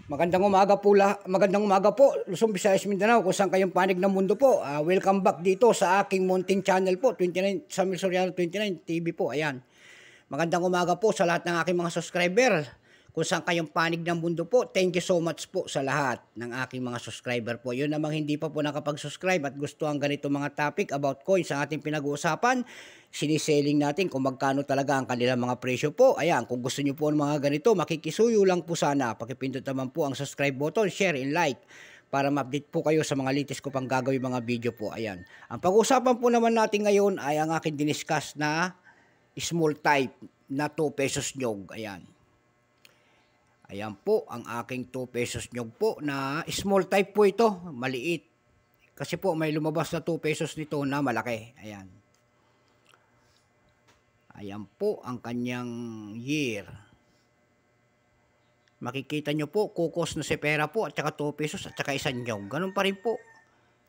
Magandang umaga po, Luzon, Visayas, Mindanao, kung saan kayong panig ng mundo po. Welcome back dito sa aking munting channel po, 29, Samuel Soriano 29 TV po. Ayan. Magandang umaga po sa lahat ng aking mga subscriber. Kung saan kayong panig ng mundo po, thank you so much po sa lahat ng aking mga subscriber po. Yun namang hindi pa po nakapag-subscribe at gusto ang ganito mga topic about coins ang ating pinag-uusapan, siniselling natin kung magkano talaga ang kanilang mga presyo po. Ayan, kung gusto nyo po ng mga ganito, makikisuyo lang po sana. Pakipindot naman po ang subscribe button, share and like para ma-update po kayo sa mga latest ko pang gagawin mga video po. Ayan. Ang pag-uusapan po naman natin ngayon ay ang aking diniscuss na small type na 2 pesos nyog. Ayan. Ayan po ang aking 2 pesos nyog po na small type po ito, maliit. Kasi po may lumabas na 2 pesos nito na malaki. Ayan. Ayan po ang kanyang year. Makikita nyo po, kukos na si pera po at saka 2 pesos at saka 1 nyog. Ganun pa rin po.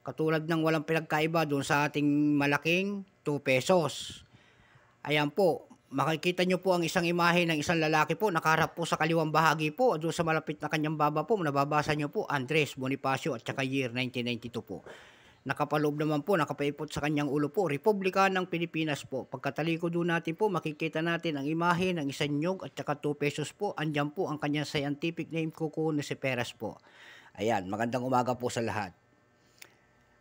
Katulad ng walang pinagkaiba doon sa ating malaking 2 pesos. Ayan po. Makikita nyo po ang isang imahe ng isang lalaki po, nakaharap po sa kaliwang bahagi po, doon sa malapit na kanyang baba po, nababasa nyo po, Andres Bonifacio at saka year 1992 po. Nakapaloob naman po, nakapaipot sa kanyang ulo po, Republika ng Pilipinas po. Pagkatalikod doon natin po, makikita natin ang imahe ng isang nyog at saka 2 pesos po. Andyan po ang kanyang scientific name, Kuko na si Peras po. Ayan, magandang umaga po sa lahat.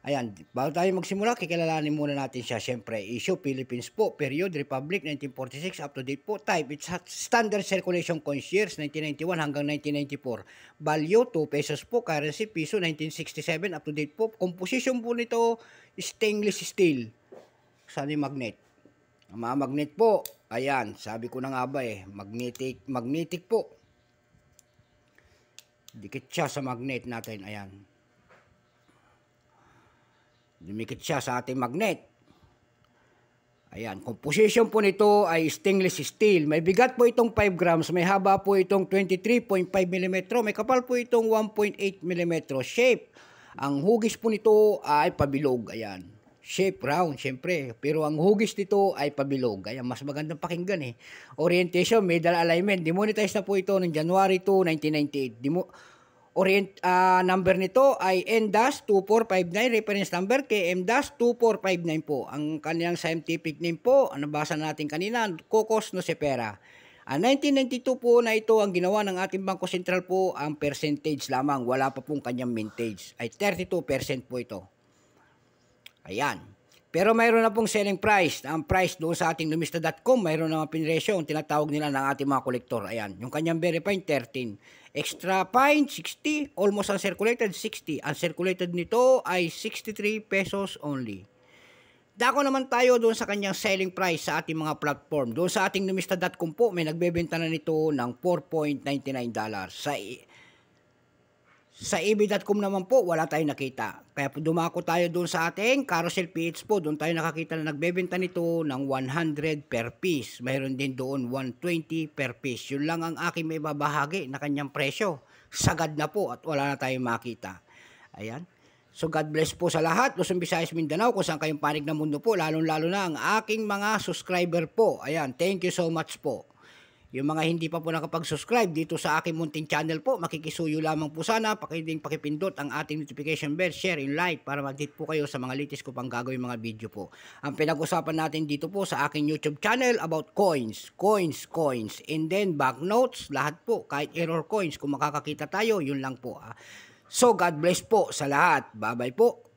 Ayan, bago tayo magsimula, kikilalanin muna natin siya. Siyempre, issue, Philippines po, period, Republic, 1946, up to date po, type, it's standard circulation coins years, 1991 hanggang 1994. Value, 2 pesos po, currency, piso, 1967, up to date po. Composition po nito, stainless steel. Saan yung magnet? Ang mga magnet po, ayan, sabi ko na nga ba magnetic po. Dikit siya sa magnet natin, ayan. Dumikit siya sa ating magnet. Ayan, composition po nito ay stainless steel. May bigat po itong 5 grams, may haba po itong 23.5 mm, may kapal po itong 1.8 mm. Shape, ang hugis po nito ay pabilog. Ayan, shape round, syempre. Pero ang hugis nito ay pabilog. Ayan, mas magandang pakinggan eh. Orientation, middle alignment. Demonetized na po ito ng January 2, 1998. Number nito ay N-2459, reference number KM-2459 po. Ang kanyang scientific name po, ang nabasa natin kanina, Cocos Nocifera. Ang 1992 po na ito ang ginawa ng ating Bangko Sentral po, ang percentage lamang, wala pa pong kanyang mintage, ay 32% po ito. Ayan. Pero mayroon na pong selling price. Ang price doon sa ating lumista.com, mayroon na pinresyo, ang tinatawag nila ng ating mga kolektor. Ayan, yung kanyang very fine, 13. Extra fine, 60. Almost uncirculated, 60. Uncirculated nito ay 63 pesos only. Dako naman tayo doon sa kanyang selling price sa ating mga platform. Doon sa ating lumista.com po, may nagbebenta na nito ng $4.99. Sa eBay.com naman po, wala tayong nakita. Kaya dumako tayo doon sa ating Carousel PH po. Doon tayo nakakita na nagbebenta nito ng 100 per piece. Mayroon din doon 120 per piece. Yun lang ang aking may babahagi na kanyang presyo. Sagad na po at wala na tayong makita. Ayan. So God bless po sa lahat. Luzon, Visayas, Mindanao, kung saan kayong panig ng mundo po. Lalong-lalo na ang aking mga subscriber po. Ayan. Thank you so much po. Yung mga hindi pa po nakapag-subscribe dito sa aking munting channel po, makikisuyo lamang po sana, pakipindot ang ating notification bell, share and like para mag-update po kayo sa mga latest ko pang gagawin mga video po. Ang pinag-usapan natin dito po sa aking YouTube channel about coins, and then banknotes, lahat po, kahit error coins, kung makakakita tayo, yun lang po. So God bless po sa lahat. Bye-bye po.